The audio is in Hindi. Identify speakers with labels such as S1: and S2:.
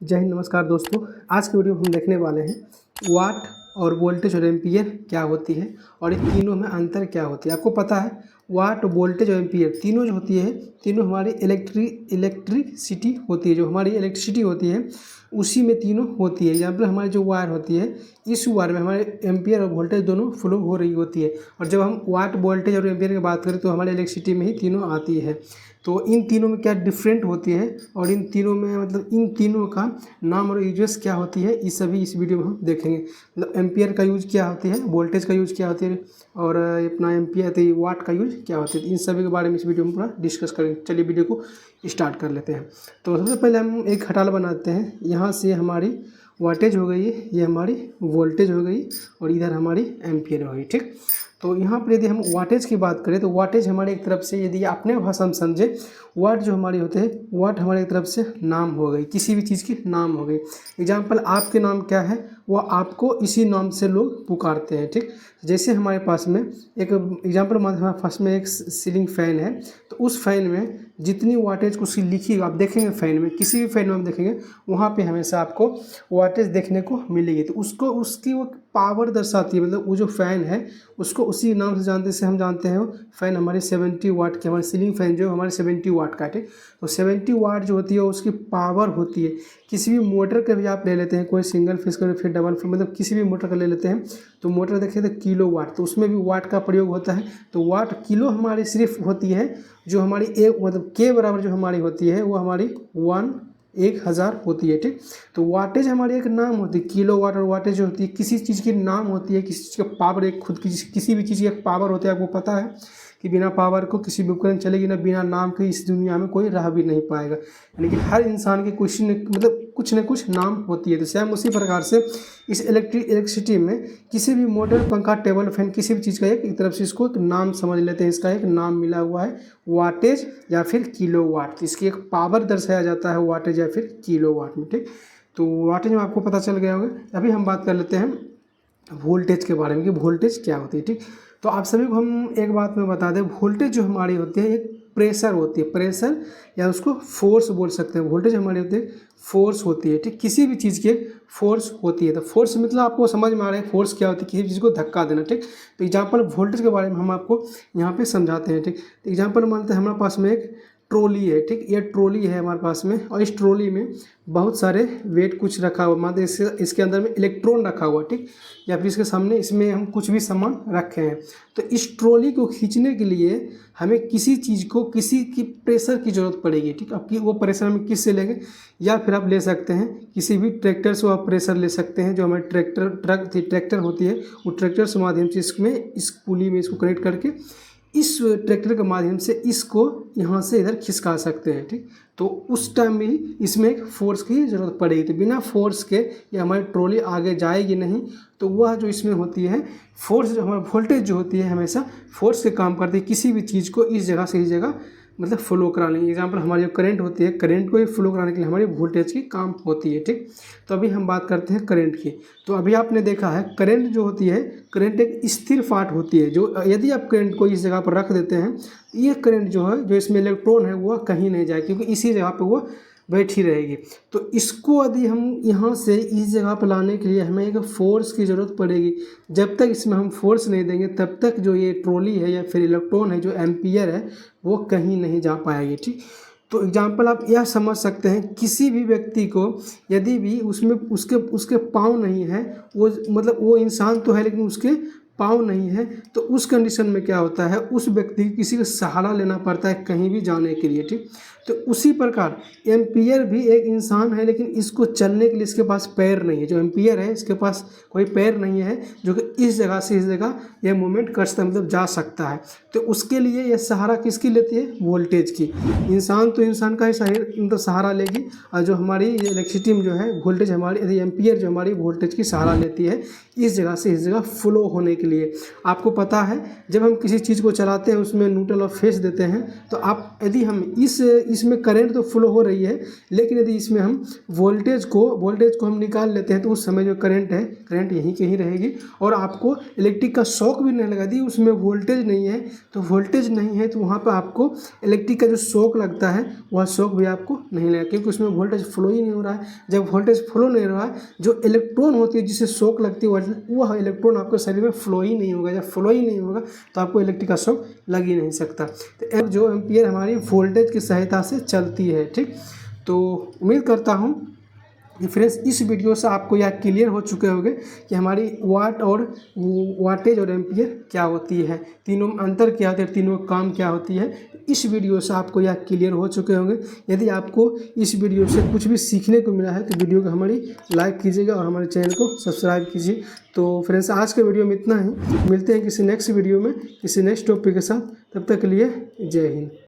S1: जय हिंद, नमस्कार दोस्तों। आज के वीडियो में हम देखने वाले हैं वाट और वोल्टेज और एम्पियर क्या होती है और इन तीनों में अंतर क्या होती है। आपको पता है वाट, वोल्टेज और एम्पियर तीनों जो होती है, तीनों हमारी इलेक्ट्रिसिटी होती है। जो हमारी इलेक्ट्रिसिटी होती है उसी में तीनों होती है। एग्जाम्पल हमारी जो वायर होती है, इस वायर में हमारे एम्पियर और वोल्टेज दोनों फ्लो हो रही होती है। और जब हम वाट, वोल्टेज और एम्पियर की बात करें तो हमारे इलेक्ट्रिसिटी में ही तीनों आती है। तो इन तीनों में क्या डिफरेंट होती है और इन तीनों में इन तीनों का नाम और यूजेस क्या होती है, ये सभी इस वीडियो में हम देखेंगे। मतलब एम्पियर का यूज क्या होती है, वोल्टेज का यूज क्या होती है और अपना एम्पियर तो वाट का यूज क्या होती है, इन सभी के बारे में इस वीडियो में पूरा डिस्कस करेंगे। चलिए वीडियो को स्टार्ट कर लेते हैं। तो सबसे पहले हम एक खटाल बनाते हैं। यहाँ से हमारी वाटेज हो गई, ये हमारी वोल्टेज हो गई और इधर हमारी एम्पियर हो गई। ठीक, तो यहाँ पर यदि हम वाटेज की बात करें तो वाटेज हमारी एक तरफ से, यदि अपने भाषा में समझे, वाट जो हमारी होते हैं, वाट हमारी एक तरफ से नाम हो गई, किसी भी चीज़ की नाम हो गई। एग्जाम्पल आपके नाम क्या है, वो आपको इसी नाम से लोग पुकारते हैं। ठीक, जैसे हमारे पास में एक एग्जाम्पल, हमारे पास में एक सीलिंग फ़ैन है, तो उस फैन में जितनी वाटेज को उसकी लिखी आप देखेंगे, फैन में किसी भी फैन में आप देखेंगे वहाँ पे हमेशा आपको वाटेज देखने को मिलेगी। तो उसको उसकी वो पावर दर्शाती है। मतलब वो जो फ़ैन है उसको उसी नाम से जानते से हम जानते हैं फ़ैन हमारी 70 वाट की, हमारी सीलिंग फ़ैन जो हमारे 70 वाट का है। तो 70 वाट जो होती है उसकी पावर होती है। किसी भी मोटर का भी आप ले लेते हैं, कोई सिंगल फेस का फिर डबल फेस, मतलब किसी भी मोटर का ले लेते हैं तो मोटर देखिए तो किलो वाट, तो उसमें भी वाट का प्रयोग होता है। तो वाट किलो हमारी सिर्फ होती है, जो हमारी एक मतलब के बराबर जो हमारी होती है वो हमारी 1000 होती है। ठीक, तो वाटेज हमारी एक नाम होती है। किलो वाट और वाटेज जो होती है किसी चीज़ की नाम होती है, किसी चीज़ का पावर, एक खुद की किसी भी चीज़ की एक पावर होती है। आपको पता है कि बिना पावर को किसी भी उपकरण चलेगी ना, बिना नाम के इस दुनिया में कोई रह भी नहीं पाएगा। यानी कि हर इंसान की कुछ न कुछ नाम होती है। तो सेम उसी प्रकार से इस इलेक्ट्रिसिटी में किसी भी मोटर, पंखा, टेबल फैन, किसी भी चीज़ का एक तरफ से इसको एक नाम समझ लेते हैं। इसका एक नाम मिला हुआ है वाटेज या फिर किलो वाट। तो इसकी एक पावर दर्शाया जाता है वाटेज या फिर किलो वाट में। ठीक, तो वाटेज में आपको पता चल गया होगा। अभी हम बात कर लेते हैं वोल्टेज के बारे में कि वोल्टेज क्या होती है। ठीक, तो आप सभी को हम एक बात में बता दें, वोल्टेज जो हमारी होती है एक प्रेशर होती है, प्रेशर या उसको फोर्स बोल सकते हैं। वोल्टेज हमारी होती है फोर्स होती है। ठीक, किसी भी चीज़ की एक फोर्स होती है। तो फोर्स मतलब आपको समझ में आ रहा है फोर्स क्या होती है, किसी चीज़ को धक्का देना। ठीक, तो एग्जाम्पल वोल्टेज के बारे में हम आपको यहाँ पे समझाते हैं। ठीक, तो एग्जाम्पल मानते हैं हमारे पास में एक ट्रॉली है। ठीक, ये ट्रॉली है हमारे पास में और इस ट्रॉली में बहुत सारे वेट कुछ रखा हुआ, मानते इसके अंदर में इलेक्ट्रॉन रखा हुआ। ठीक, या फिर इसके सामने इसमें हम कुछ भी सामान रखे हैं। तो इस ट्रॉली को खींचने के लिए हमें किसी चीज़ को, किसी की प्रेशर की ज़रूरत पड़ेगी। ठीक, अब वो प्रेशर हम किस से लेंगे, या फिर आप ले सकते हैं किसी भी ट्रैक्टर से आप प्रेशर ले सकते हैं। जो हमारे ट्रैक्टर होती है, वो ट्रैक्टर से माध्यम से इसमें इस पुली में इसको कनेक्ट करके इस ट्रैक्टर के माध्यम से इसको यहाँ से इधर खिसका सकते हैं। ठीक, तो उस टाइम भी इसमें एक फोर्स की ज़रूरत पड़ेगी। तो बिना फोर्स के ये हमारी ट्रॉली आगे जाएगी नहीं। तो वह जो इसमें होती है फोर्स, जो हमारा वोल्टेज जो होती है हमेशा फोर्स के काम करती है। किसी भी चीज़ को इस जगह से इस जगह मतलब फ्लो कराने की, एग्जाम्पल हमारी जो करंट होती है, करंट को ही फ्लो कराने के लिए हमारी वोल्टेज की काम होती है। ठीक, तो अभी हम बात करते हैं करंट की। तो अभी आपने देखा है करंट जो होती है, करंट एक स्थिर पार्ट होती है। जो यदि आप करंट को इस जगह पर रख देते हैं, ये करंट जो है, जो इसमें इलेक्ट्रॉन है, वह कहीं नहीं जाए, क्योंकि इसी जगह पर वो बैठी रहेगी। तो इसको यदि हम यहाँ से इस जगह पर लाने के लिए हमें एक फोर्स की ज़रूरत पड़ेगी। जब तक इसमें हम फोर्स नहीं देंगे तब तक जो ये ट्रॉली है या फिर इलेक्ट्रॉन है, जो एम्पियर है, वो कहीं नहीं जा पाएगी। ठीक, तो एग्जाम्पल आप यह समझ सकते हैं, किसी भी व्यक्ति को यदि भी उसमें उसके पाँव नहीं है, वो मतलब वो इंसान तो है लेकिन उसके पाँव नहीं है, तो उस कंडीशन में क्या होता है, उस व्यक्ति को किसी का सहारा लेना पड़ता है कहीं भी जाने के लिए। ठीक, तो उसी प्रकार एम्पियर भी एक इंसान है लेकिन इसको चलने के लिए इसके पास पैर नहीं है। जो एम्पियर है इसके पास कोई पैर नहीं है जो कि इस जगह से इस जगह यह मूवमेंट कर सकता, मतलब जा सकता है। तो उसके लिए यह सहारा किसकी लेती है, वोल्टेज की। इंसान तो इंसान का ही मतलब सहारा लेगी, और जो हमारी इलेक्ट्रिसिटी में जो है वोल्टेज हमारी, यदि एम्पियर जो हमारी वोल्टेज की सहारा लेती है इस जगह से इस जगह फ्लो होने के लिए। आपको पता है जब हम किसी चीज़ को चलाते हैं उसमें न्यूट्रल और फेस देते हैं, तो आप यदि हम इस इसमें करंट तो फ्लो हो रही है, लेकिन यदि इसमें हम वोल्टेज को हम निकाल लेते हैं तो उस समय जो करंट है, करंट यहीं के ही रहेगी और आपको इलेक्ट्रिक का शॉक भी नहीं लगेगा। यदि उसमें वोल्टेज नहीं है तो वहाँ पर आपको इलेक्ट्रिक का जो शॉक लगता है वह शॉक भी आपको नहीं लगेगा, क्योंकि उसमें वोल्टेज फ्लो ही नहीं हो रहा है। जब वोल्टेज फ्लो नहीं हो रहा है, जो इलेक्ट्रॉन होती है जिसे शॉक लगती है वह इलेक्ट्रॉन आपके शरीर में फ्लो ही नहीं होगा। जब फ्लो ही नहीं होगा तो आपको इलेक्ट्रिक का शॉक लग ही नहीं सकता। तो जो एम्पियर हमारी वोल्टेज की सहायता से चलती है। ठीक, तो उम्मीद करता हूँ कि फ्रेंड्स इस वीडियो से आपको यह क्लियर हो चुके होंगे कि हमारी वाट और वाटेज और एम्पियर क्या होती है, तीनों में अंतर क्या होता है, तीनों का काम क्या होती है। इस वीडियो से आपको यह क्लियर हो चुके होंगे। यदि आपको इस वीडियो से कुछ भी सीखने को मिला है तो वीडियो को हमारी लाइक कीजिएगा और हमारे चैनल को सब्सक्राइब कीजिए। तो फ्रेंड्स आज के वीडियो में इतना ही, मिलते हैं किसी नेक्स्ट वीडियो में किसी नेक्स्ट टॉपिक के साथ। तब तक के लिए जय हिंद।